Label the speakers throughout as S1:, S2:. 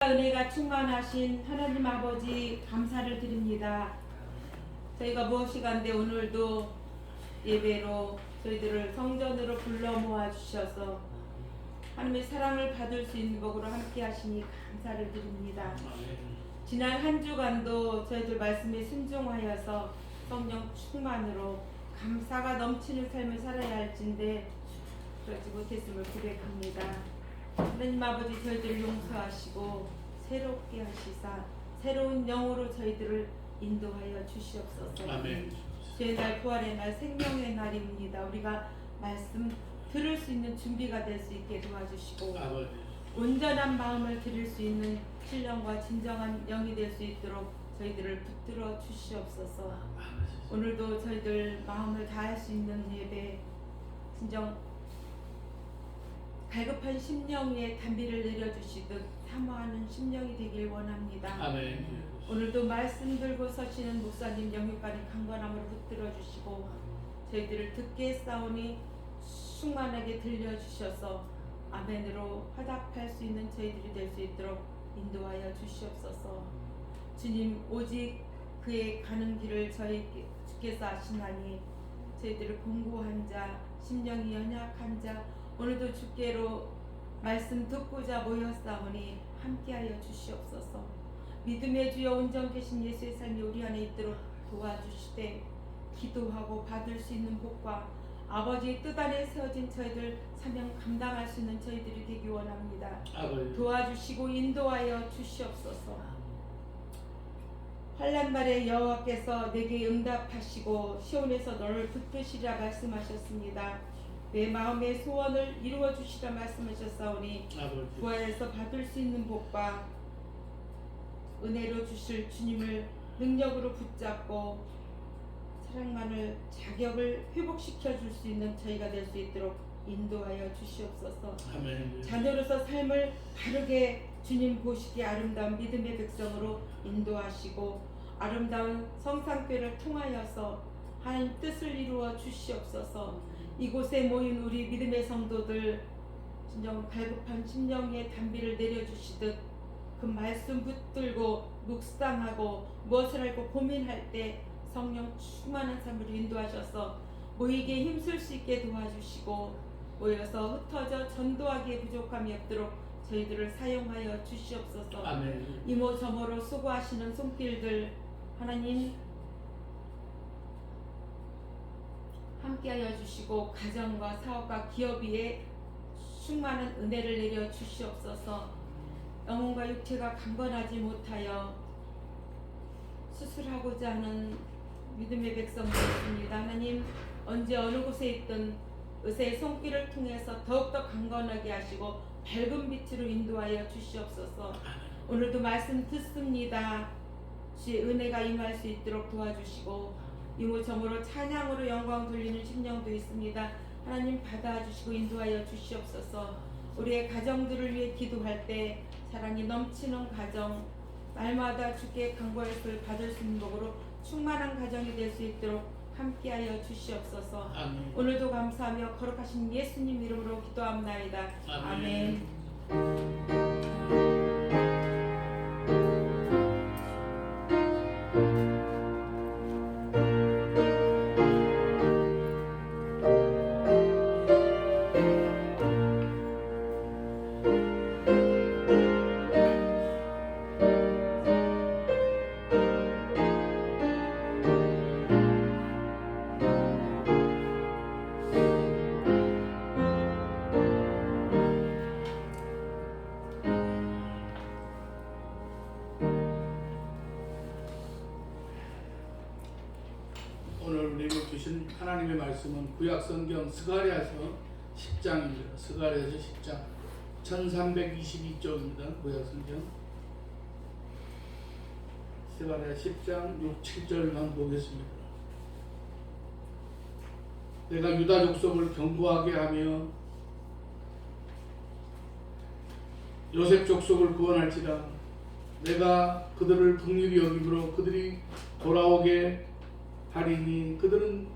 S1: 은혜와 은혜가 충만하신 하나님 아버지 감사를 드립니다. 저희가 무엇이간데 오늘도 예배로 저희들을 성전으로 불러 모아 주셔서 하나님의 사랑을 받을 수 있는 복으로 함께 하시니 감사를 드립니다. 지난 한 주간도 저희들 말씀에 순종하여서 성령 충만으로 감사가 넘치는 삶을 살아야 할진데 그러지 못했음을 고백합니다. 하나님 아버지 저희들을 용서하시고 새롭게 하시사 새로운 영으로 저희들을 인도하여 주시옵소서.
S2: 아멘.
S1: 주의 날 부활의 날 생명의 날입니다. 우리가 말씀 들을 수 있는 준비가 될 수 있게 도와주시고
S2: 아버지.
S1: 온전한 마음을 드릴 수 있는 신령과 진정한 영이 될 수 있도록 저희들을 붙들어 주시옵소서. 오늘도 저희들 마음을 다할 수 있는 예배 진정 갈급한 심령 위에 단비를 내려주시듯 사모하는 심령이 되길 원합니다.
S2: 아멘.
S1: 오늘도 말씀 들고 서시는 목사님 영육간의 강건함으로 붙들어 주시고 저희들을 듣게 싸우니 충만하게 들려주셔서 아멘으로 화답할 수 있는 저희들이 될 수 있도록 인도하여 주시옵소서. 주님 오직 그의 가는 길을 주께서 아시나니 저희들을 공고한 자 심령이 연약한 자 오늘도 주께로 말씀 듣고자 모였사오니 함께하여 주시옵소서. 믿음의 주여 온전 계신 예수의 삶이 우리 안에 있도록 도와주시되 기도하고 받을 수 있는 복과 아버지의 뜻 안에 세워진 저희들 사명 감당할 수 있는 저희들이 되기 원합니다.
S2: 아버지.
S1: 도와주시고 인도하여 주시옵소서. 환난 날에 여호와께서 내게 응답하시고 시온에서 너를 붙드시라 말씀하셨습니다. 내 마음의 소원을 이루어 주시라 말씀하셨사오니
S2: 아버지.
S1: 부활에서 받을 수 있는 복과 은혜로 주실 주님을 능력으로 붙잡고 사랑만을 자격을 회복시켜 줄 수 있는 저희가 될 수 있도록 인도하여 주시옵소서.
S2: 아멘.
S1: 자녀로서 삶을 바르게 주님 보시기에 아름다운 믿음의 백성으로 인도하시고 아름다운 성상교회를 통하여서 하나님 뜻을 이루어 주시옵소서. 이곳에 모인 우리 믿음의 성도들 진정 갈급한 심령의 단비를 내려주시듯 그 말씀 붙들고 묵상하고 무엇을 알고 고민할 때 성령 충만한 삶으로 인도하셔서 모이기에 힘쓸 수 있게 도와주시고 모여서 흩어져 전도하기에 부족함이 없도록 저희들을 사용하여 주시옵소서.
S2: 아멘.
S1: 이모저모로 수고하시는 손길들 하나님 함께하여 주시고 가정과 사업과 기업 위에 충만한 은혜를 내려 주시옵소서. 영혼과 육체가 강건하지 못하여 수술하고자 하는 믿음의 백성들입니다. 하나님 언제 어느 곳에 있든 의사의 손길을 통해서 더욱더 강건하게 하시고 밝은 빛으로 인도하여 주시옵소서. 오늘도 말씀 듣습니다. 주의 은혜가 임할 수 있도록 도와주시고 이모저모로 찬양으로 영광 돌리는 심령도 있습니다. 하나님 받아주시고 인도하여 주시옵소서. 우리의 가정들을 위해 기도할 때 사랑이 넘치는 가정 날마다 주께 간구할을 받을 수 있는 복으로 충만한 가정이 될 수 있도록 함께하여 주시옵소서.
S2: 아멘.
S1: 오늘도 감사하며 거룩하신 예수님 이름으로 기도합나이다.
S2: 아멘.
S1: 아멘.
S2: 오늘 우리에게 주신 하나님의 말씀은 구약성경 스가랴서 10장입니다. 스가랴서 10장 1322쪽입니다. 구약성경 스가랴 10장 6, 7절만 보겠습니다. 내가 유다 족속을 견고하게 하며 요셉 족속을 구원할지라. 내가 그들을 긍휼히 여김으로 그들이 돌아오게 하리니 그들은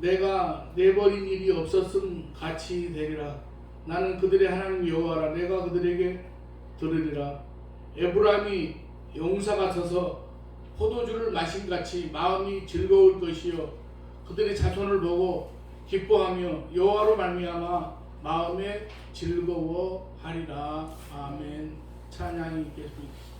S2: 내가 내버린 일이 없었음 같이 되리라. 나는 그들의 하나님 여호와라. 내가 그들에게 들으리라. 에브라임이 용사가 서서 포도주를 마신 같이 마음이 즐거울 것이요 그들의 자손을 보고 기뻐하며 여호와로 말미암아 마음에 즐거워하리라. 아멘. 찬양이 있겠습니다.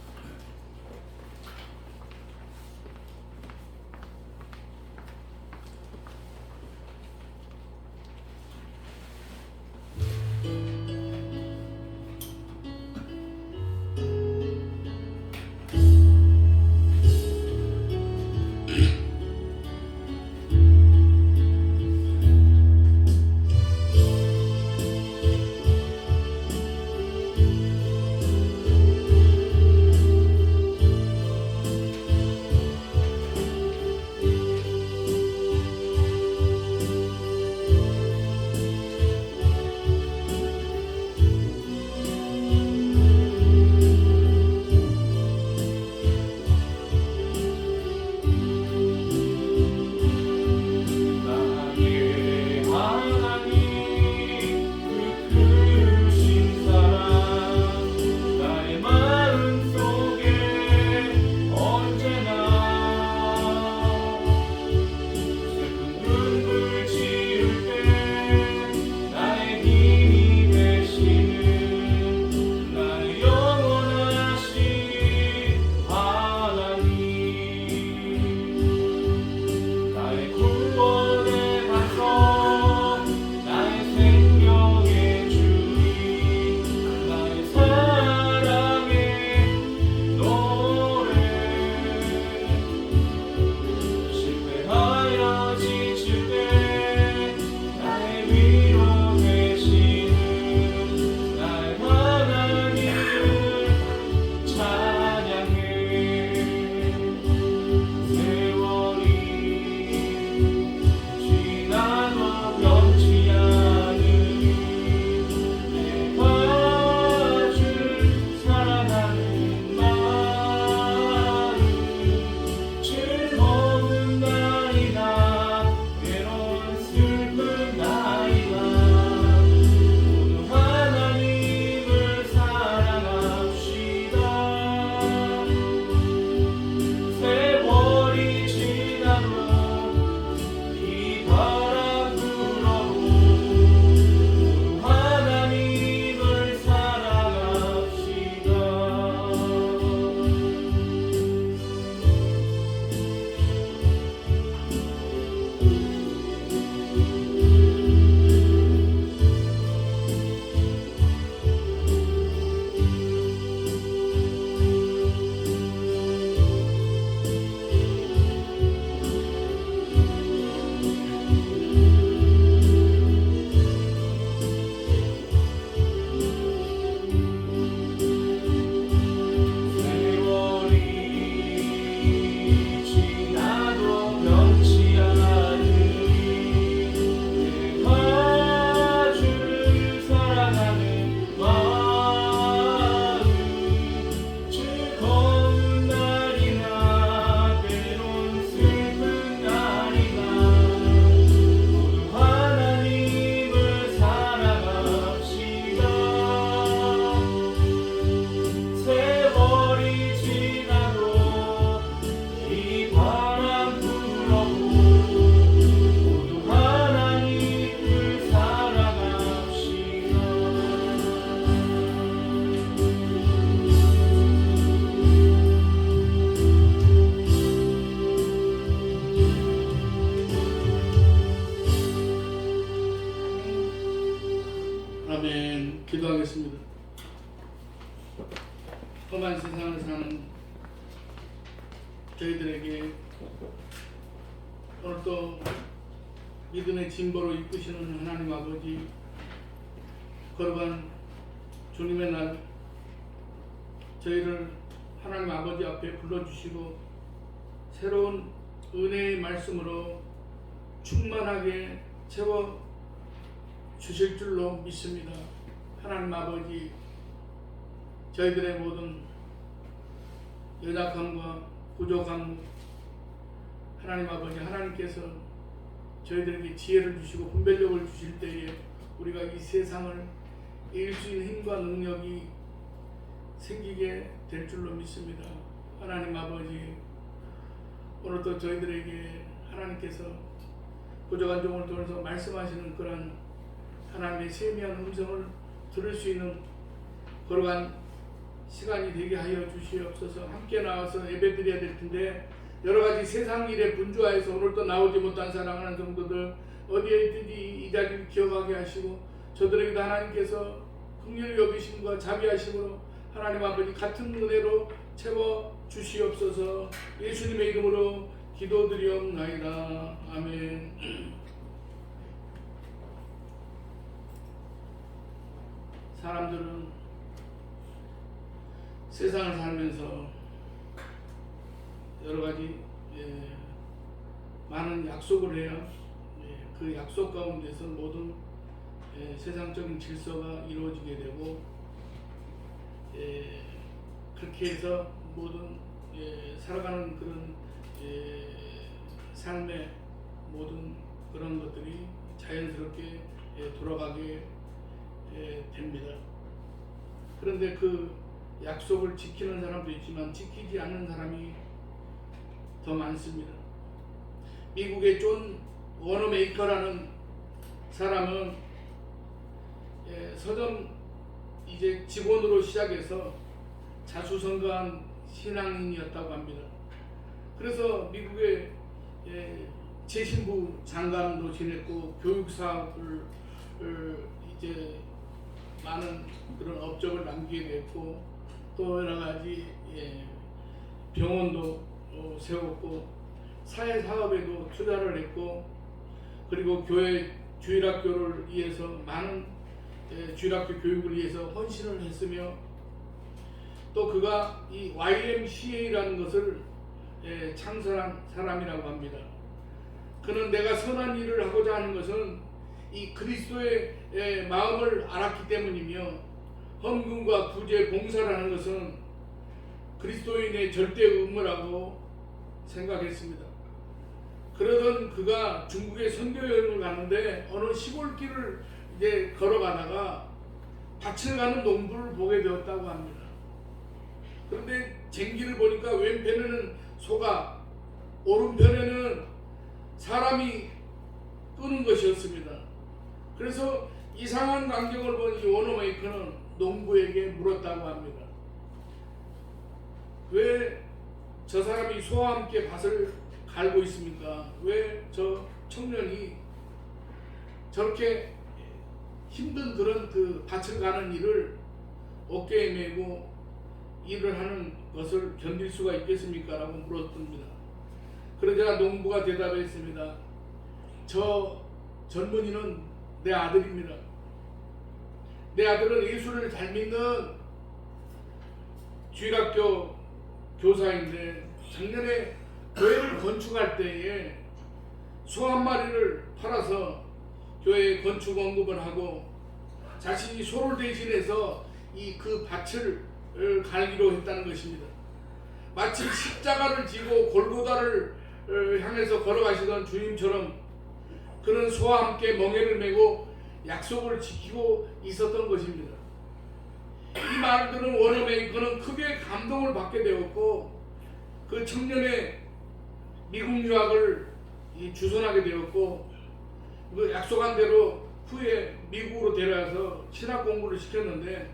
S2: 아멘. 기도하겠습니다. 험한 세상을 사는 저희들에게 오늘 또 믿음의 진보로 이끄시는 하나님 아버지, 걸어간 주님의 날 저희를 하나님 아버지 앞에 불러주시고 새로운 은혜의 말씀으로 충만하게 채워 주실 줄로 믿습니다. 하나님 아버지, 저희들의 모든 연약함과 부족함, 하나님 아버지, 하나님께서 저희들에게 지혜를 주시고 분별력을 주실 때에 우리가 이 세상을 이길 수 있는 힘과 능력이 생기게 될 줄로 믿습니다. 하나님 아버지, 오늘도 저희들에게 하나님께서 부족한 종을 통해서 말씀하시는 그런 하나님의 세미한 음성을 들을 수 있는 걸어간 시간이 되게 하여 주시옵소서. 함께 나와서 예배드려야 될 텐데 여러가지 세상 일에 분주하여서 오늘도 나오지 못한 사랑하는 성도들 어디에 있든지 이 자리를 기억하게 하시고 저들에게도 하나님께서 긍휼히 여기심과 자비하심으로 하나님 아버지 같은 은혜로 채워 주시옵소서. 예수님의 이름으로 기도드리옵나이다. 아멘. 사람들은 세상을 살면서 여러가지 많은 약속을 해야 그 약속 가운데서 모든 세상적인 질서가 이루어지게 되고 그렇게 해서 모든 살아가는 그런 삶의 모든 그런 것들이 자연스럽게 돌아가게 됩니다. 그런데 그 약속을 지키는 사람도 있지만 지키지 않는 사람이 더 많습니다. 미국의 존 워너메이커라는 사람은 서점 이제 직원으로 시작해서 자수성가한 신앙인이었다고 합니다. 그래서 미국의 재신부 장관도 지냈고 교육사업을 이제 많은 그런 업적을 남기게 됐고 또 여러 가지 병원도 세웠고 사회 사업에도 투자를 했고 그리고 교회 주일학교를 위해서 많은 주일학교 교육을 위해서 헌신을 했으며 또 그가 이 YMCA라는 것을 창설한 사람이라고 합니다. 그는 내가 선한 일을 하고자 하는 것은 이 그리스도의 마음을 알았기 때문이며 헌금과 구제 봉사라는 것은 그리스도인의 절대 의무라고 생각했습니다. 그러던 그가 중국에 선교 여행을 가는데 어느 시골길을 이제 걸어가다가 밭을 가는 농부를 보게 되었다고 합니다. 그런데 쟁기를 보니까 왼편에는 소가 오른편에는 사람이 끄는 것이었습니다. 그래서 이상한 광경을 본 이 워너메이커는 농부에게 물었다고 합니다. 왜 저 사람이 소와 함께 밭을 갈고 있습니까? 왜 저 청년이 저렇게 힘든 그런 그 밭을 가는 일을 어깨에 메고 일을 하는 것을 견딜 수가 있겠습니까? 라고 물었습니다. 그러자 농부가 대답했습니다. 저 젊은이는 내 아들입니다. 내 아들은 예수를 잘 믿는 주일학교 교사인데 작년에 교회를 건축할 때에 소 한 마리를 팔아서 교회에 건축 언급을 하고 자신이 소를 대신해서 이 그 밭을 갈기로 했다는 것입니다. 마치 십자가를 지고 골고다를 향해서 걸어가시던 주님처럼 그는 소와 함께 멍에를 메고 약속을 지키고 있었던 것입니다. 이 말을 들은 워너메이커는 크게 감동을 받게 되었고 그 청년의 미국 유학을 주선하게 되었고 그 약속한 대로 후에 미국으로 데려와서 신학 공부를 시켰는데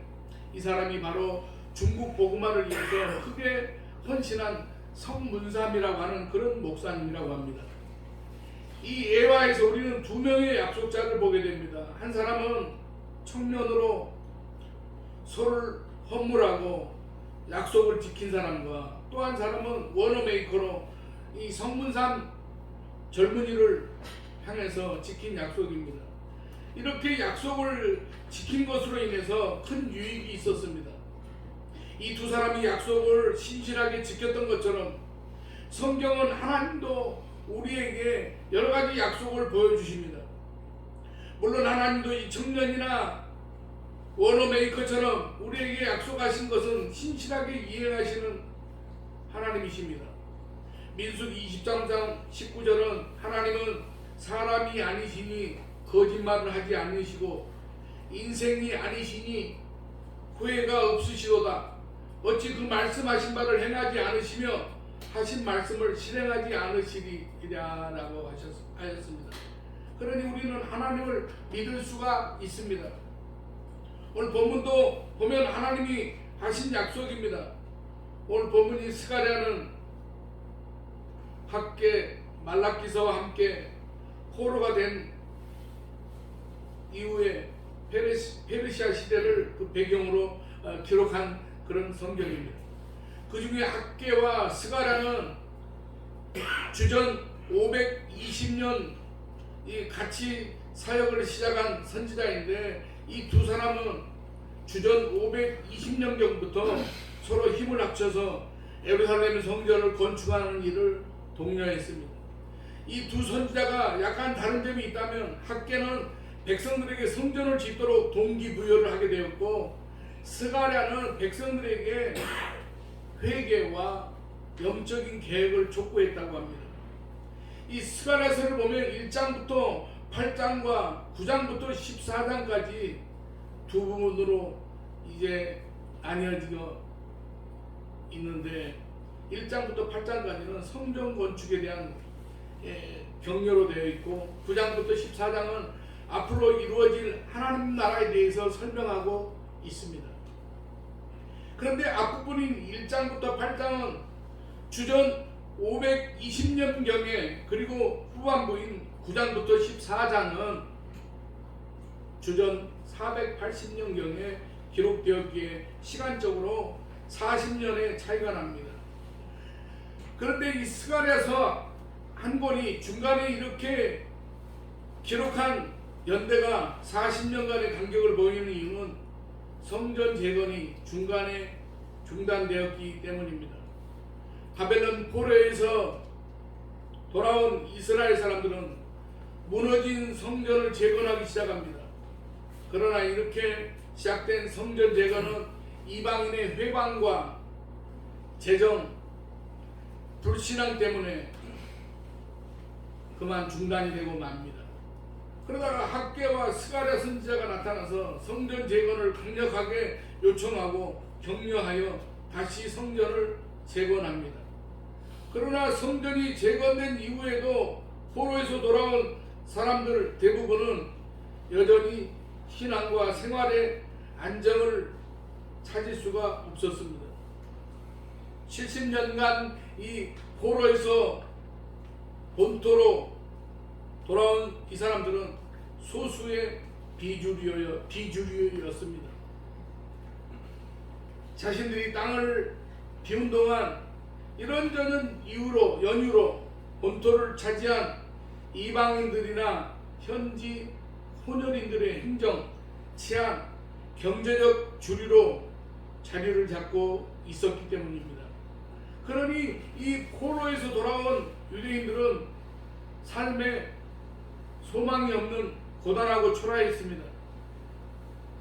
S2: 이 사람이 바로 중국 복음화를 위해서 크게 헌신한 성문삼이라고 하는 그런 목사님이라고 합니다. 이 예화에서 우리는 두 명의 약속자를 보게 됩니다. 한 사람은 청년으로 소를 헌물하고 약속을 지킨 사람과 또 한 사람은 워너메이커로 이 성문삼 젊은이를 향해서 지킨 약속입니다. 이렇게 약속을 지킨 것으로 인해서 큰 유익이 있었습니다. 이 두 사람이 약속을 신실하게 지켰던 것처럼 성경은 하나님도 우리에게 여러 가지 약속을 보여주십니다. 물론 하나님도 이 청년이나 워너메이커처럼 우리에게 약속하신 것은 신실하게 이행하시는 하나님이십니다. 민수기 23장 19절은 하나님은 사람이 아니시니 거짓말을 하지 않으시고 인생이 아니시니 후회가 없으시도다. 어찌 그 말씀하신 바를 행하지 않으시며 하신 말씀을 실행하지 않으시리라고 하셨습니다. 그러니 우리는 하나님을 믿을 수가 있습니다. 오늘 본문도 보면 하나님이 하신 약속입니다. 오늘 본문이 스가랴는 학계 말라기서와 함께 포로가 된 이후에 페르시아 시대를 그 배경으로 기록한 그런 성경입니다. 그 중에 학계와 스가랴는 주전 520년 같이 사역을 시작한 선지자인데, 이 두 사람은 주전 520년경부터 서로 힘을 합쳐서 예루살렘 성전을 건축하는 일을 독려했습니다. 이 두 선지자가 약간 다른 점이 있다면, 학계는 백성들에게 성전을 짓도록 동기부여를 하게 되었고, 스가랴는 백성들에게 회개와 영적인 계획을 촉구했다고 합니다. 이 스가랴서를 보면 1장부터 8장과 9장부터 14장까지 두 부분으로 이제 나뉘어지고 있는데, 1장부터 8장까지는 성전 건축에 대한 격려로 되어 있고, 9장부터 14장은 앞으로 이루어질 하나님 나라에 대해서 설명하고 있습니다. 그런데 앞부분인 1장부터 8장은 주전 520년경에, 그리고 후반부인 9장부터 14장은 주전 480년경에 기록되었기에 시간적으로 40년의 차이가 납니다. 그런데 이 스가랴서 한 권이 중간에 이렇게 기록한 연대가 40년간의 간격을 보이는 이유는 성전 재건이 중간에 중단되었기 때문입니다. 바벨론 포로에서 돌아온 이스라엘 사람들은 무너진 성전을 재건하기 시작합니다. 그러나 이렇게 시작된 성전 재건은 이방인의 회방과 재정, 불신앙 때문에 그만 중단이 되고 맙니다. 그러다가 학계와 스가랴 선지자가 나타나서 성전 재건을 강력하게 요청하고 격려하여 다시 성전을 재건합니다. 그러나 성전이 재건된 이후에도 포로에서 돌아온 사람들 대부분은 여전히 신앙과 생활의 안정을 찾을 수가 없었습니다. 70년간 이 포로에서 본토로 돌아온 이 사람들은 소수의 비주류였습니다. 자신들이 땅을 비운 동안 이런저런 연유로 본토를 차지한 이방인들이나 현지 혼혈인들의 행정, 치안, 경제적 주류로 자리를 잡고 있었기 때문입니다. 그러니 이 포로에서 돌아온 유대인들은 삶에 소망이 없는 고단하고 초라했습니다.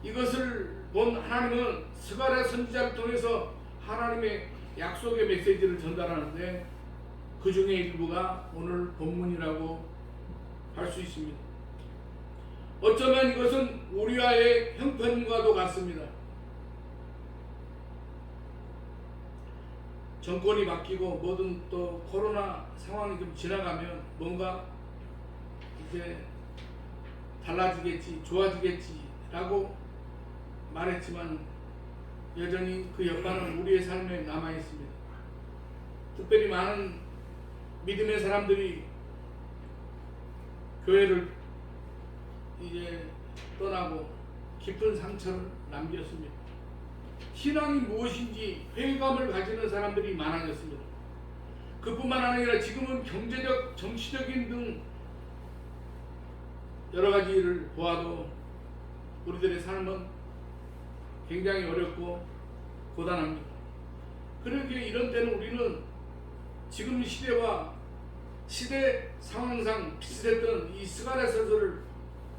S2: 이것을 본 하나님은 스가랴 선지자를 통해서 하나님의 약속의 메시지를 전달하는데, 그 중에 일부가 오늘 본문이라고 할 수 있습니다. 어쩌면 이것은 우리와의 형편과도 같습니다. 정권이 바뀌고 뭐든 또 코로나 상황이 좀 지나가면 뭔가 이제 달라지겠지, 좋아지겠지라고 말했지만 여전히 그 여파는 우리의 삶에 남아 있습니다. 특별히 많은 믿음의 사람들이 교회를 이제 떠나고 깊은 상처를 남겼습니다. 신앙이 무엇인지 회의감을 가지는 사람들이 많아졌습니다. 그뿐만 아니라 지금은 경제적, 정치적인 등 여러 가지를 보아도 우리들의 삶은 굉장히 어렵고 고단합니다. 그러기에 이런 때는 우리는 지금 시대와 시대 상황상 비슷했던 이 스가랴 서서를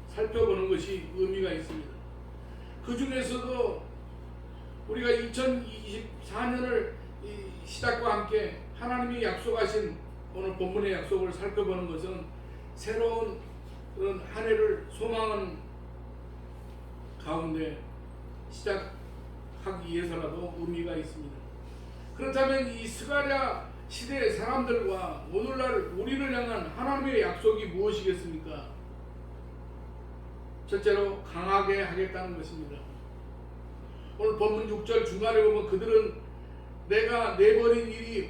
S2: 살펴보는 것이 의미가 있습니다. 그 중에서도 우리가 2024년을 시작과 함께 하나님이 약속하신 오늘 본문의 약속을 살펴보는 것은 새로운 그런 한 해를 소망하는 가운데 시작하고 하기 위해서라도 의미가 있습니다. 그렇다면 이 스가랴 시대의 사람들과 오늘날 우리를 향한 하나님의 약속이 무엇이겠습니까? 첫째로 강하게 하겠다는 것입니다. 오늘 본문 6절 중간에 보면 그들은 내가 내버린 일이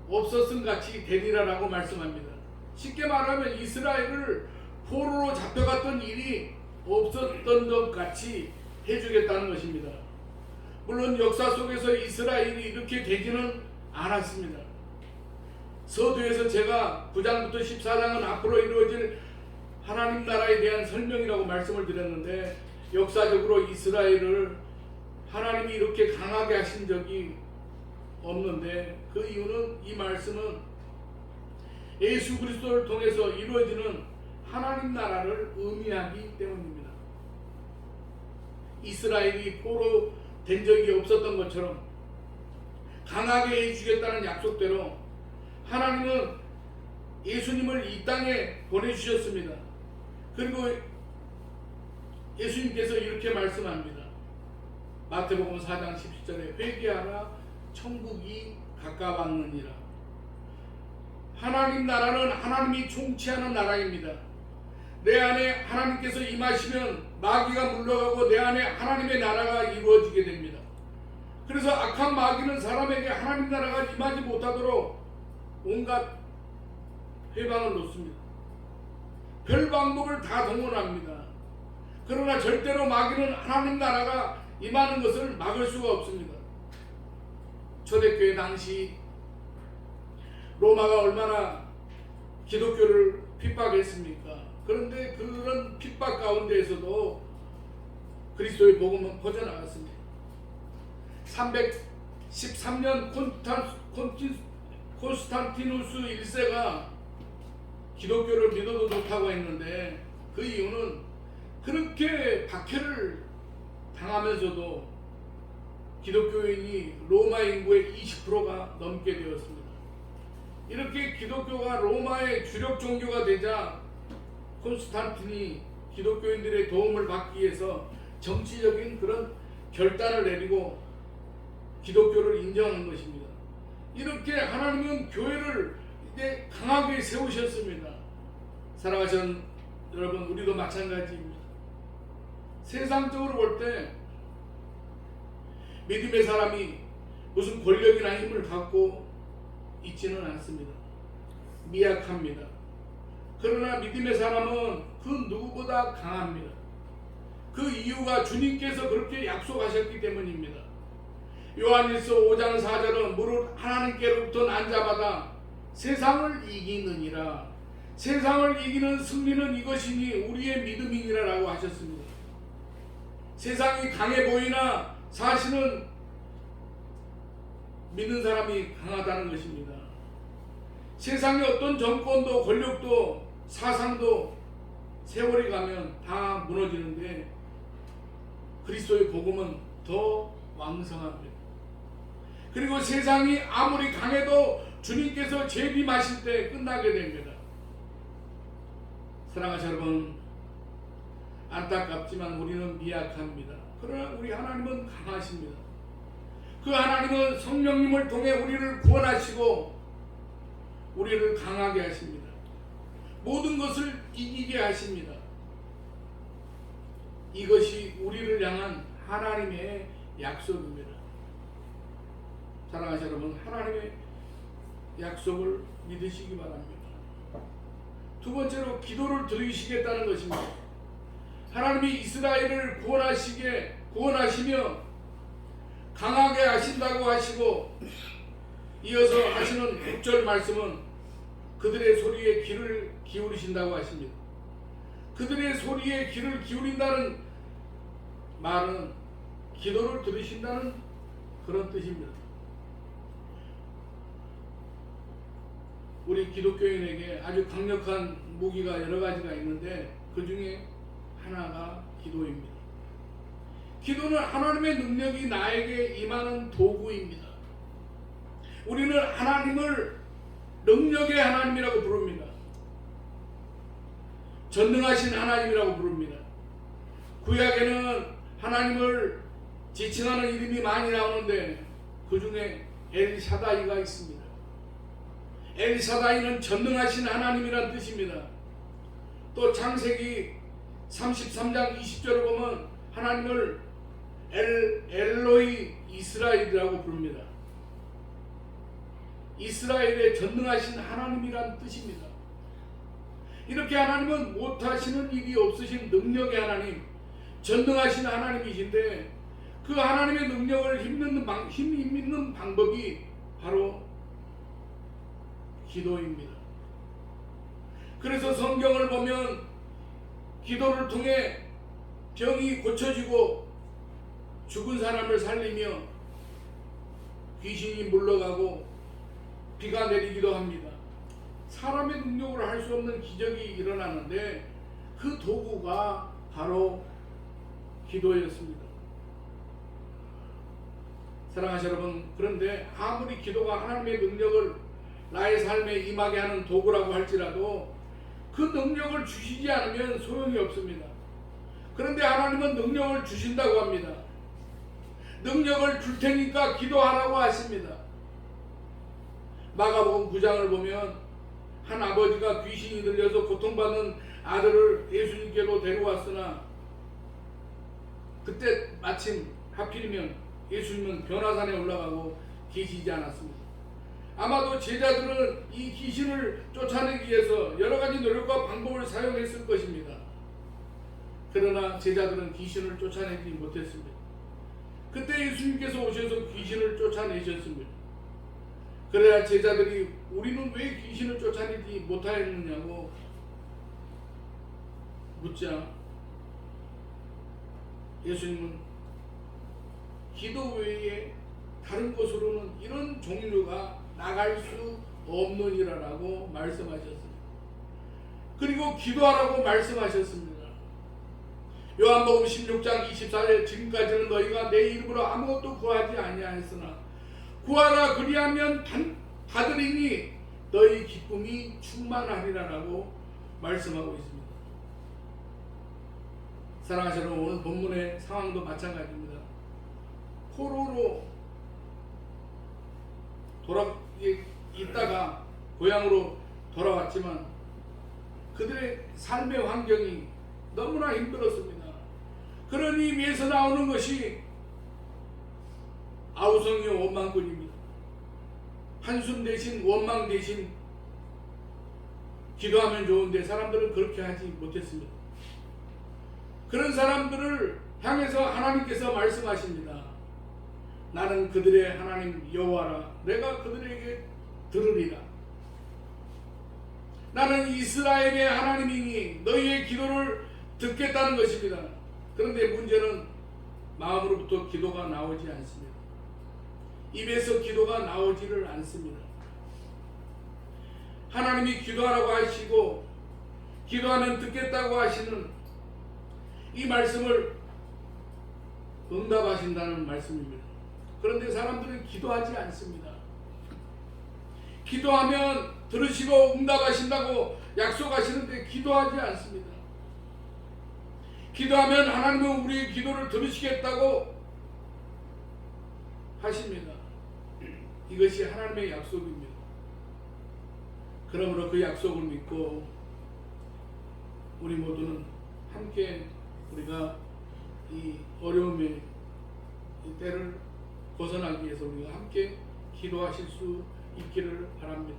S2: 없었음 같이 되리라라고 말씀합니다. 쉽게 말하면 이스라엘을 포로로 잡혀갔던 일이 없었던 것 같이 해주겠다는 것입니다. 물론 역사 속에서 이스라엘이 이렇게 되지는 않았습니다. 서두에서 제가 9장부터 14장은 앞으로 이루어질 하나님 나라에 대한 설명이라고 말씀을 드렸는데, 역사적으로 이스라엘을 하나님이 이렇게 강하게 하신 적이 없는데, 그 이유는 이 말씀은 예수 그리스도를 통해서 이루어지는 하나님 나라를 의미하기 때문입니다. 이스라엘이 포로 된 적이 없었던 것처럼 강하게 해주겠다는 약속대로 하나님은 예수님을 이 땅에 보내주셨습니다. 그리고 예수님께서 이렇게 말씀합니다. 마태복음 4장 17절에 회개하라 천국이 가까웠느니라. 하나님 나라는 하나님이 통치하는 나라입니다. 내 안에 하나님께서 임하시면 마귀가 물러가고 내 안에 하나님의 나라가 이루어지게 됩니다. 그래서 악한 마귀는 사람에게 하나님 나라가 임하지 못하도록 온갖 회방을 놓습니다. 별 방법을 다 동원합니다. 그러나 절대로 마귀는 하나님 나라가 임하는 것을 막을 수가 없습니다. 초대교회 당시 로마가 얼마나 기독교를 핍박했습니까? 그런데 그런 핍박 가운데에서도 그리스도의 복음은 퍼져나갔습니다. 313년 콘스탄티누스 1세가 기독교를 믿어도 좋다고 했는데, 그 이유는 그렇게 박해를 당하면서도 기독교인이 로마 인구의 20%가 넘게 되었습니다. 이렇게 기독교가 로마의 주력 종교가 되자 콘스탄틴이 기독교인들의 도움을 받기 위해서 정치적인 그런 결단을 내리고 기독교를 인정한 것입니다. 이렇게 하나님은 교회를 이제 강하게 세우셨습니다. 사랑하신 여러분, 우리도 마찬가지입니다. 세상적으로 볼 때 믿음의 사람이 무슨 권력이나 힘을 갖고 있지는 않습니다. 미약합니다. 그러나 믿음의 사람은 그 누구보다 강합니다. 그 이유가 주님께서 그렇게 약속하셨기 때문입니다. 요한일서 5장 4절은 무릇 하나님께로부터 난 자마다 세상을 이기느니라. 세상을 이기는 승리는 이것이니 우리의 믿음이니라 라고 하셨습니다. 세상이 강해 보이나 사실은 믿는 사람이 강하다는 것입니다. 세상의 어떤 정권도 권력도 사상도 세월이 가면 다 무너지는데 그리스도의 복음은 더 왕성합니다. 그리고 세상이 아무리 강해도 주님께서 재림하실 때 끝나게 됩니다. 사랑하는 여러분, 안타깝지만 우리는 미약합니다. 그러나 우리 하나님은 강하십니다. 그 하나님은 성령님을 통해 우리를 구원하시고 우리를 강하게 하십니다. 모든 것을 이기게 하십니다. 이것이 우리를 향한 하나님의 약속입니다. 사랑하는 여러분, 하나님의 약속을 믿으시기 바랍니다. 두 번째로 기도를 드리시겠다는 것입니다. 하나님이 이스라엘을 구원하시며 강하게 하신다고 하시고, 이어서 하시는 6절 말씀은 그들의 소리에 귀를 기울이신다고 하십니다. 그들의 소리에 귀를 기울인다는 말은 기도를 들으신다는 그런 뜻입니다. 우리 기독교인에게 아주 강력한 무기가 여러 가지가 있는데 그 중에 하나가 기도입니다. 기도는 하나님의 능력이 나에게 임하는 도구입니다. 우리는 하나님을 능력의 하나님이라고 부릅니다. 전능하신 하나님이라고 부릅니다. 구약에는 하나님을 지칭하는 이름이 많이 나오는데 그 중에 엘샤다이가 있습니다. 엘샤다이는 전능하신 하나님이란 뜻입니다. 또 창세기 33장 20절을 보면 하나님을 엘로이 이스라엘이라고 부릅니다. 이스라엘의 전능하신 하나님이란 뜻입니다. 이렇게 하나님은 못하시는 일이 없으신 능력의 하나님, 전능하신 하나님이신데 그 하나님의 능력을 힘 있는 방법이 바로 기도입니다. 그래서 성경을 보면 기도를 통해 병이 고쳐지고 죽은 사람을 살리며 귀신이 물러가고 비가 내리기도 합니다. 사람의 능력으로 할 수 없는 기적이 일어나는데 그 도구가 바로 기도였습니다. 사랑하시는 여러분, 그런데 아무리 기도가 하나님의 능력을 나의 삶에 임하게 하는 도구라고 할지라도 그 능력을 주시지 않으면 소용이 없습니다. 그런데 하나님은 능력을 주신다고 합니다. 능력을 줄 테니까 기도하라고 하십니다. 마가복음 9장을 보면 한 아버지가 귀신이 들려서 고통받는 아들을 예수님께로 데려왔으나 그때 마침 하필이면 예수님은 변화산에 올라가고 계시지 않았습니다. 아마도 제자들은 이 귀신을 쫓아내기 위해서 여러 가지 노력과 방법을 사용했을 것입니다. 그러나 제자들은 귀신을 쫓아내지 못했습니다. 그때 예수님께서 오셔서 귀신을 쫓아내셨습니다. 그래야 제자들이 우리는 왜 귀신을 쫓아내지 못하였느냐고 묻자 예수님은 기도 외에 다른 곳으로는 이런 종류가 나갈 수 없느니라라고 말씀하셨습니다. 그리고 기도하라고 말씀하셨습니다. 요한복음 16장 24절 지금까지는 너희가 내 이름으로 아무것도 구하지 아니하였으나 구하라 그리하면 받으리니 너희 기쁨이 충만하리라라고 말씀하고 있습니다. 사랑하시는 여러분, 오늘 본문의 상황도 마찬가지입니다. 포로로 있다가 고향으로 돌아왔지만 그들의 삶의 환경이 너무나 힘들었습니다. 그런 의미에서 나오는 것이 아우성의 원망꾼입니다. 한숨 대신 원망 대신 기도하면 좋은데 사람들은 그렇게 하지 못했습니다. 그런 사람들을 향해서 하나님께서 말씀하십니다. 나는 그들의 하나님 여호와라. 내가 그들에게 들으리라. 나는 이스라엘의 하나님이니 너희의 기도를 듣겠다는 것입니다. 그런데 문제는 마음으로부터 기도가 나오지 않습니다. 입에서 기도가 나오지를 않습니다. 하나님이 기도하라고 하시고 기도하면 듣겠다고 하시는 이 말씀을 응답하신다는 말씀입니다. 그런데 사람들은 기도하지 않습니다. 기도하면 들으시고 응답하신다고 약속하시는데 기도하지 않습니다. 기도하면 하나님은 우리의 기도를 들으시겠다고 하십니다. 이것이 하나님의 약속입니다. 그러므로 그 약속을 믿고 우리 모두는 함께 우리가 이 어려움의 이 때를 벗어나기 위해서 우리가 함께 기도하실 수 있기를 바랍니다.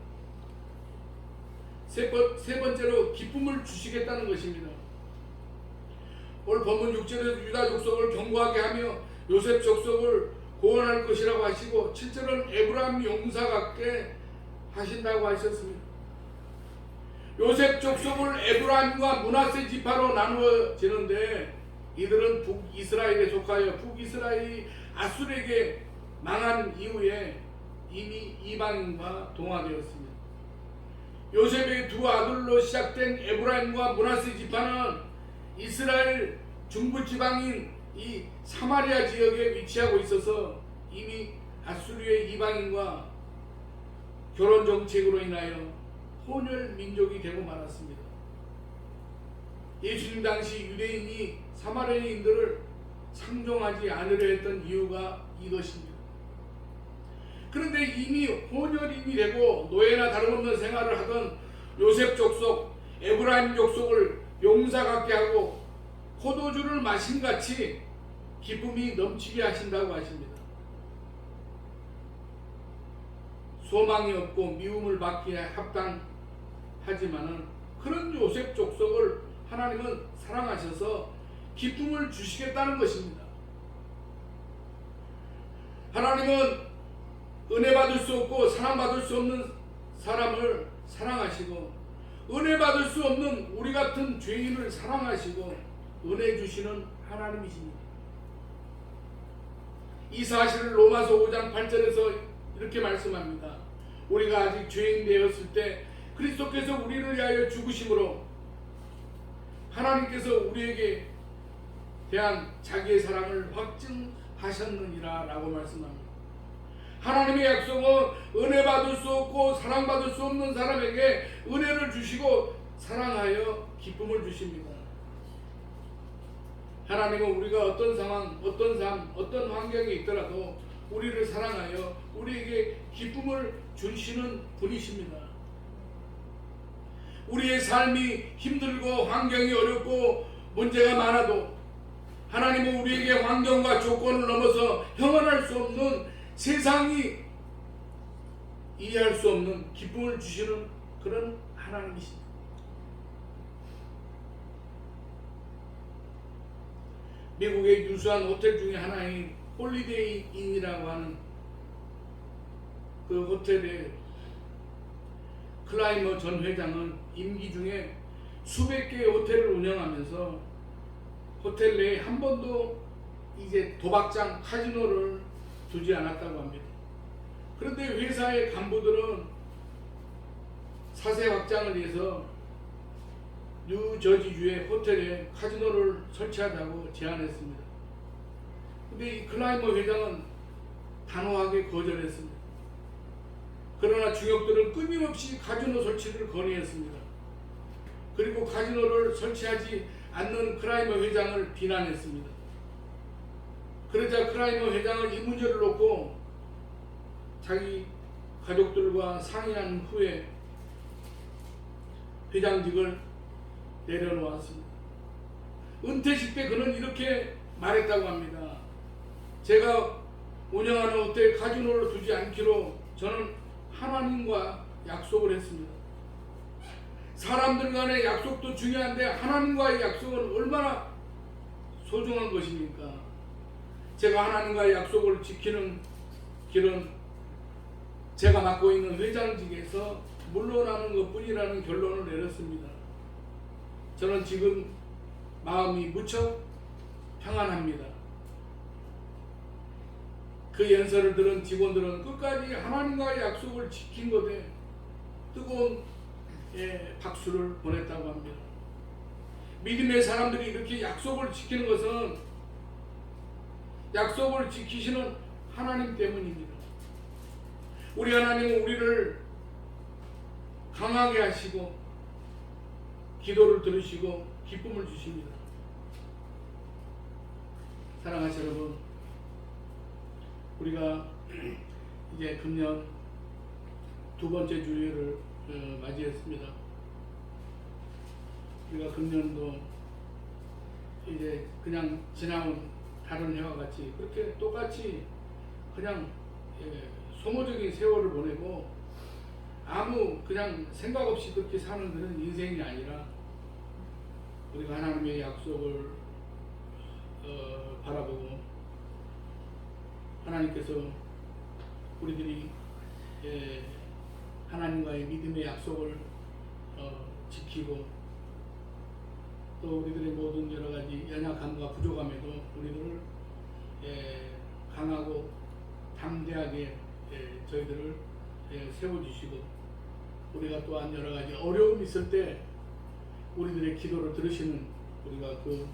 S2: 세 번째로 기쁨을 주시겠다는 것입니다. 오늘 본문 6절에서 유다 족속을 견고하게 하며 요셉 족속을 구원할 것이라고 하시고 7절은 에브라임 용사 같게 하신다고 하셨습니다. 요셉 족속을 에브라임과 므낫세 지파로 나누어지는데 이들은 북이스라엘에 속하여 북이스라엘이 아수르에게 망한 이후에 이미 이방인과 동화되었습니다. 요셉의 두 아들로 시작된 에브라임과 므낫세 지파는 이스라엘 중부지방인 이 사마리아 지역에 위치하고 있어서 이미 아수르의 이방인과 결혼 정책으로 인하여 혼혈 민족이 되고 말았습니다. 예수님 당시 유대인이 사마리아인들을 상종하지 않으려 했던 이유가 이것입니다. 그런데 이미 혼혈인이 되고 노예나 다름없는 생활을 하던 요셉 족속, 에브라임 족속을 용사 같게 하고 포도주를 마신 같이 기쁨이 넘치게 하신다고 하십니다. 소망이 없고 미움을 받기에 합당하지만은 그런 요셉 족속을 하나님은 사랑하셔서 기쁨을 주시겠다는 것입니다. 하나님은 은혜 받을 수 없고 사랑받을 수 없는 사람을 사랑하시고 은혜 받을 수 없는 우리 같은 죄인을 사랑하시고 은혜 주시는 하나님이십니다. 이 사실을 로마서 5장 8절에서 이렇게 말씀합니다. 우리가 아직 죄인 되었을 때 그리스도께서 우리를 위하여 죽으심으로 하나님께서 우리에게 대한 자기의 사랑을 확증하셨느니라 라고 말씀합니다. 하나님의 약속은 은혜 받을 수 없고 사랑받을 수 없는 사람에게 은혜를 주시고 사랑하여 기쁨을 주십니다. 하나님은 우리가 어떤 상황, 어떤 삶, 어떤 환경에 있더라도 우리를 사랑하여 우리에게 기쁨을 주시는 분이십니다. 우리의 삶이 힘들고 환경이 어렵고 문제가 많아도 하나님은 우리에게 환경과 조건을 넘어서 형언할 수 없는 세상이 이해할 수 없는 기쁨을 주시는 그런 하나님이십니다. 미국의 유수한 호텔 중에 하나인 홀리데이 인이라고 하는 그 호텔의 클라이머 전 회장은 임기 중에 수백 개의 호텔을 운영하면서 호텔 내에 한 번도 이제 도박장 카지노를 두지 않았다고 합니다. 그런데 회사의 간부들은 사세 확장을 위해서 뉴저지주의 호텔에 카지노를 설치하자고 제안했습니다. 근데 이 클라이머 회장은 단호하게 거절했습니다. 그러나 중역들은 끊임없이 카지노 설치를 건의했습니다. 그리고 카지노를 설치하지 않는 클라이머 회장을 비난했습니다. 그러자 클라이머 회장은 이 문제를 놓고 자기 가족들과 상의한 후에 회장직을 내려놓았습니다. 은퇴식 때 그는 이렇게 말했다고 합니다. 제가 운영하는 호텔 카지노를 두지 않기로 저는 하나님과 약속을 했습니다. 사람들 간의 약속도 중요한데 하나님과의 약속은 얼마나 소중한 것입니까? 제가 하나님과의 약속을 지키는 길은 제가 맡고 있는 회장직에서 물러나는 것뿐이라는 결론을 내렸습니다. 저는 지금 마음이 무척 평안합니다. 그 연설을 들은 직원들은 끝까지 하나님과의 약속을 지킨 것에 뜨거운 박수를 보냈다고 합니다. 믿음의 사람들이 이렇게 약속을 지키는 것은 약속을 지키시는 하나님 때문입니다. 우리 하나님은 우리를 강하게 하시고 기도를 들으시고 기쁨을 주십니다. 사랑하시는 여러분, 우리가 이제 금년 두 번째 주일을 맞이했습니다. 우리가 금년도 이제 그냥 지나온 다른 해와 같이 그렇게 똑같이 그냥 소모적인 세월을 보내고 아무 그냥 생각 없이 그렇게 사는 그런 인생이 아니라 우리가 하나님의 약속을 바라보고 하나님께서 우리들이 하나님과의 믿음의 약속을 지키고 또 우리들의 모든 여러 가지 연약함과 부족함에도 우리들을 강하고 담대하게 저희들을 세워주시고 우리가 또한 여러 가지 어려움이 있을 때 우리들의 기도를 들으시는 우리가 그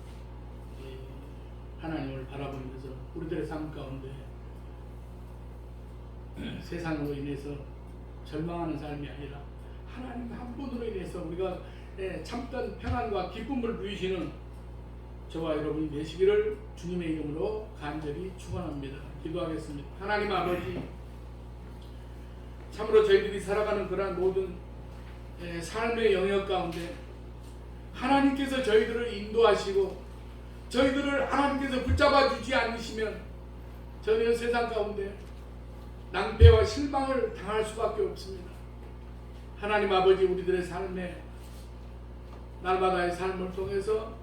S2: 하나님을 바라보면서 우리들의 삶 가운데 세상으로 인해서 절망하는 삶이 아니라 하나님 한 분으로 인해서 우리가 참던 평안과 기쁨을 누리시는 저와 여러분이 되시기를 주님의 이름으로 간절히 축원합니다. 기도하겠습니다. 하나님 아버지, 참으로 저희들이 살아가는 그러한 모든 삶의 영역 가운데 하나님께서 저희들을 인도하시고 저희들을 하나님께서 붙잡아 주지 않으시면 저희는 세상 가운데 낭패와 실망을 당할 수밖에 없습니다. 하나님 아버지, 우리들의 삶에 날마다의 삶을 통해서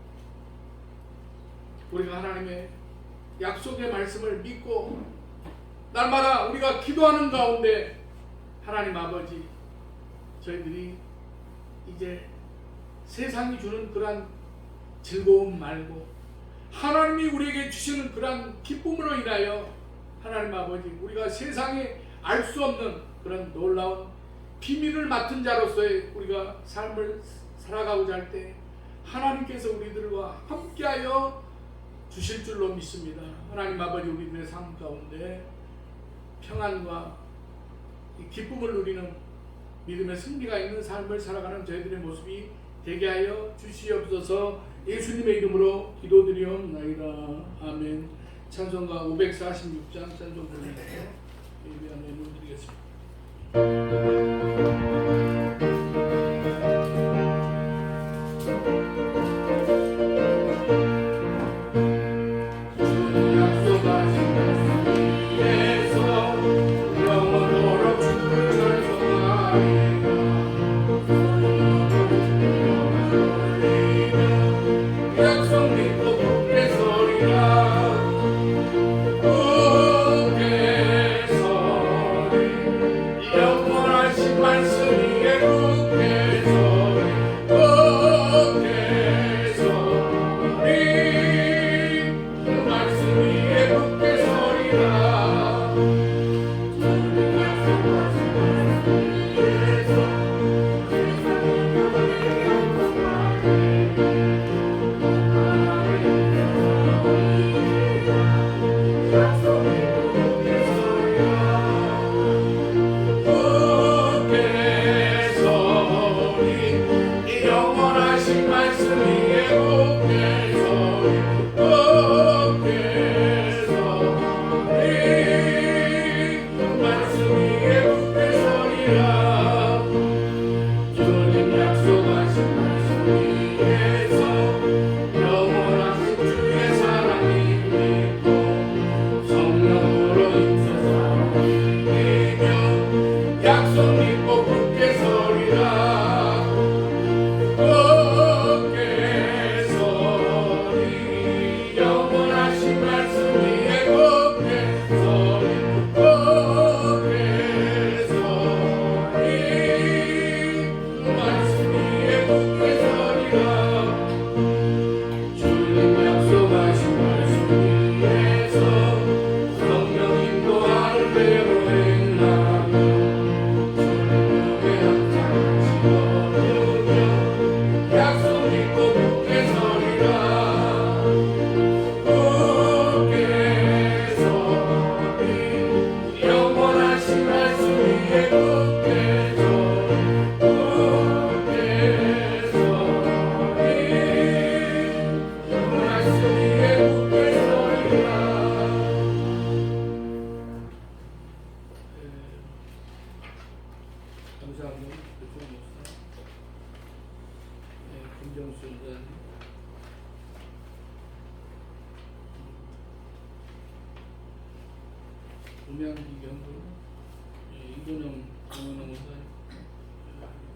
S2: 우리가 하나님의 약속의 말씀을 믿고 날마다 우리가 기도하는 가운데 하나님 아버지, 저희들이 이제 세상이 주는 그러한 즐거움 말고 하나님이 우리에게 주시는 그러한 기쁨으로 인하여 하나님 아버지, 우리가 세상에 알 수 없는 그런 놀라운 비밀을 맡은 자로서의 우리가 삶을 살아가고자 할 때 하나님께서 우리들과 함께하여 주실 줄로 믿습니다. 하나님 아버지, 우리들의 삶 가운데 평안과 기쁨을 누리는 믿음의 승리가 있는 삶을 살아가는 저희들의 모습이 되게 하여 주시옵소서. 예수님의 이름으로 기도드리옵나이다. 아멘. 찬송가 546장 찬송 부르면서 예배하며 드리겠습니다. 감사합니다. 김정수 의원, 음양기 경도, 이근영 강원호 목사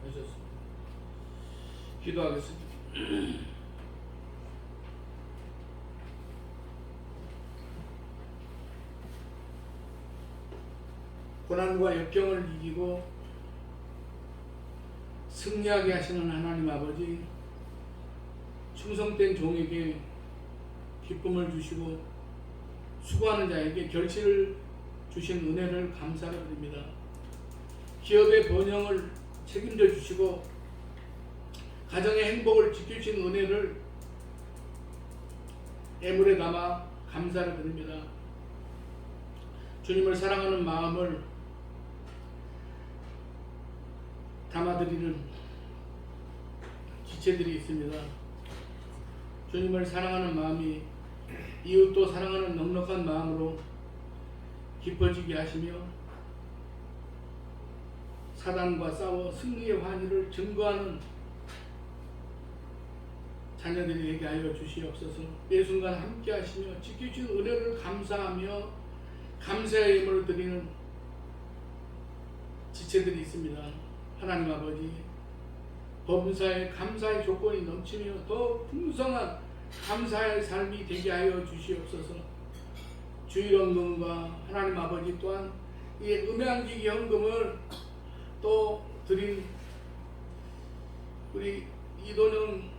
S2: 하셨습니다. 기도하겠습니다. 고난과 역경을 이기고 승리하게 하시는 하나님 아버지, 충성된 종에게 기쁨을 주시고 수고하는 자에게 결실을 주신 은혜를 감사를 드립니다. 기업의 번영을 책임져 주시고 가정의 행복을 지켜주신 은혜를 애물에 담아 감사를 드립니다. 주님을 사랑하는 마음을 담아드리는 지체들이 있습니다. 주님을 사랑하는 마음이 이웃도 사랑하는 넉넉한 마음으로 깊어지게 하시며 사단과 싸워 승리의 환희를 증거하는 자녀들이 되게 하여 주시옵소서. 매 순간 함께 하시며 지켜주신 은혜를 감사하며 감사의 예물을 드리는 지체들이 있습니다. 하나님 아버지, 범사에 감사의 조건이 넘치며 더 풍성한 감사의 삶이 되게 하여 주시옵소서. 주일원금과 하나님 아버지 또한 이 음향기기 헌금을 또 드린 우리 이도령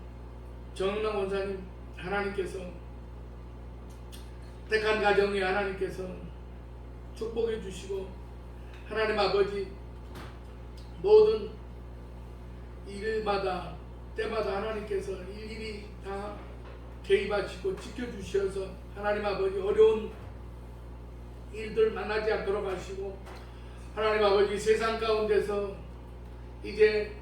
S2: 정은랑 원사님 하나님께서 택한 가정에 하나님께서 축복해 주시고 하나님 아버지 모든 일마다 때마다 하나님께서 일일이 다 개입하시고 지켜주셔서 하나님 아버지 어려운 일들 만나지 않도록 하시고 하나님 아버지 세상 가운데서 이제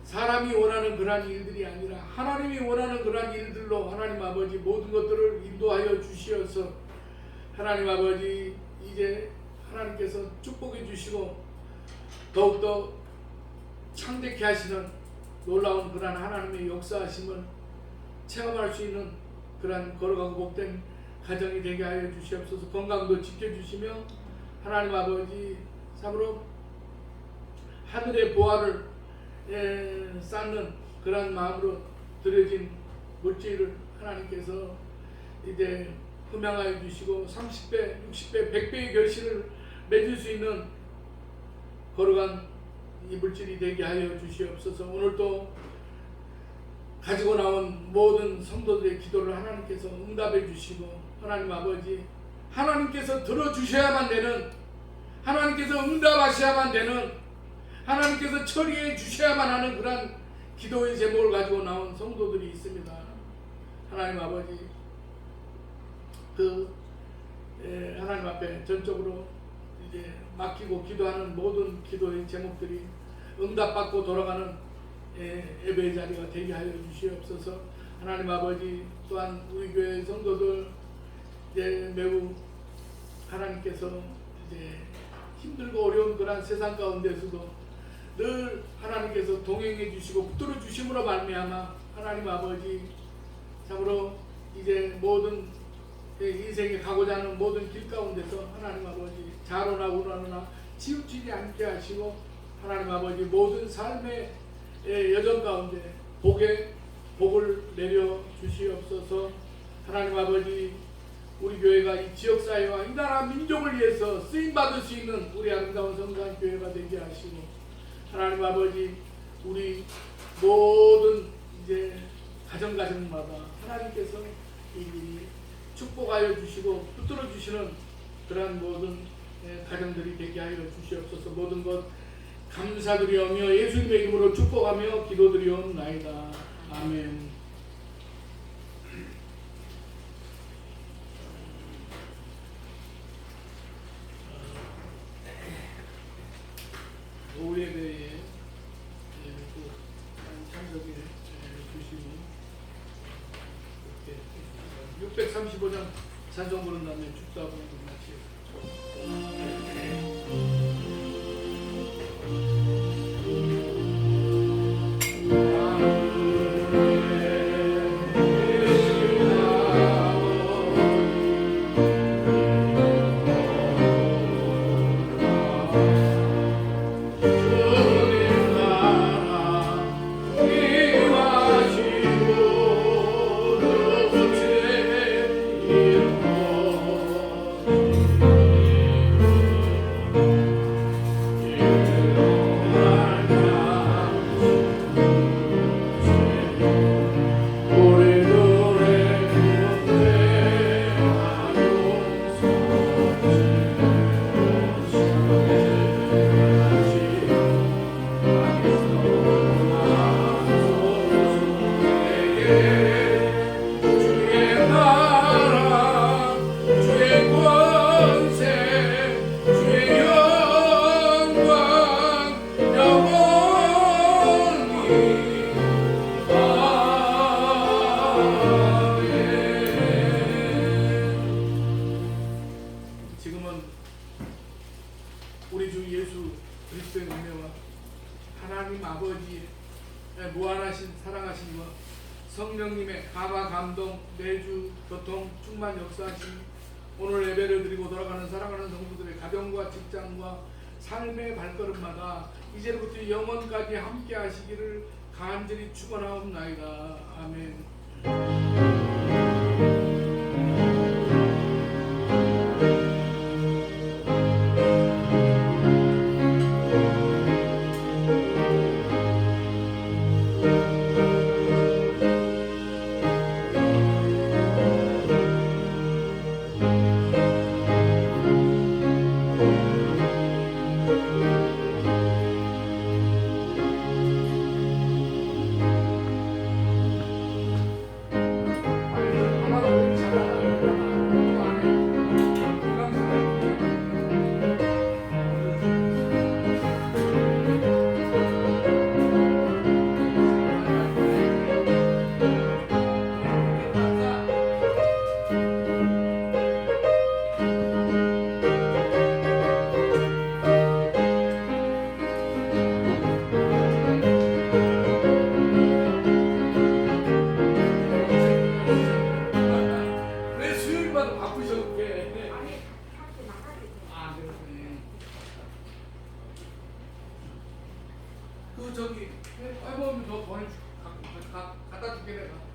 S2: 사람이 원하는 그러한 일들이 아니라 하나님이 원하는 그러한 일들로 하나님 아버지 모든 것들을 인도하여 주시어서 하나님 아버지 이제 하나님께서 축복해 주시고 더욱더 창대케 하시는 놀라운 그러한 하나님의 역사하심을 체험할 수 있는 그러한 걸어가고 복된 가정이 되게 하여 주시옵소서. 건강도 지켜주시며 하나님 아버지 참으로 하늘의 보화를 쌓는 그런 마음으로 드려진 물질을 하나님께서 이제 흠양하여 주시고 30배, 60배, 100배의 결실을 맺을 수 있는 걸어간 이 물질이 되게 하여 주시옵소서. 오늘도 가지고 나온 모든 성도들의 기도를 하나님께서 응답해 주시고 하나님 아버지 하나님께서 들어주셔야만 되는, 하나님께서 응답하셔야만 되는, 하나님께서 처리해 주셔야만 하는 그런 기도의 제목을 가지고 나온 성도들이 있습니다. 하나님 아버지 하나님 앞에 전적으로 이제 맡기고 기도하는 모든 기도의 제목들이 응답받고 돌아가는 예배의 자리가 되게 하여 주시옵소서. 하나님 아버지 또한 우리 교회 성도들 이제 매우 하나님께서 이제 힘들고 어려운 그런 세상 가운데서도 늘 하나님께서 동행해 주시고 붙들어 주심으로 말미암아 하나님 아버지 참으로 이제 모든 인생에 가고자 하는 모든 길 가운데서 하나님 아버지 자로나 우라나 치우치지 않게 하시고 하나님 아버지 모든 삶의 여정 가운데 복을 내려 주시옵소서. 하나님 아버지 우리 교회가 이 지역사회와 이 나라 민족을 위해서 쓰임받을 수 있는 우리 아름다운 성산 교회가 되게 하시고 하나님 아버지 우리 모든 이제 가정마다 하나님께서 이 축복하여 주시고 붙들어 주시는 그러한 모든 가정들이 되게 하여 주시옵소서. 모든 것 감사드리오며 예수님의 이름으로 축복하며 기도드리옵나이다. 아멘. 오후 예배에 참석해 주시고 이렇게 635장 찬송 부른 다음에 축도하고 마치겠습니다. 예수 그리스도의 은혜와 하나님 아버지의 무한하신 사랑하심과 성령님의 감화 감동 내주 교통 충만 역사하심 오늘 예배를 드리고 돌아가는 사랑하는 성도들의 가정과 직장과 삶의 발걸음마다 이제부터 영원까지 함께 하시기를 간절히 축원하옵나이다. 아멘. 왜 수요일마다 바쁘셨게? 아, 그렇네. 그 저기 할머니 저 보내줄 갖다 줄게 내가.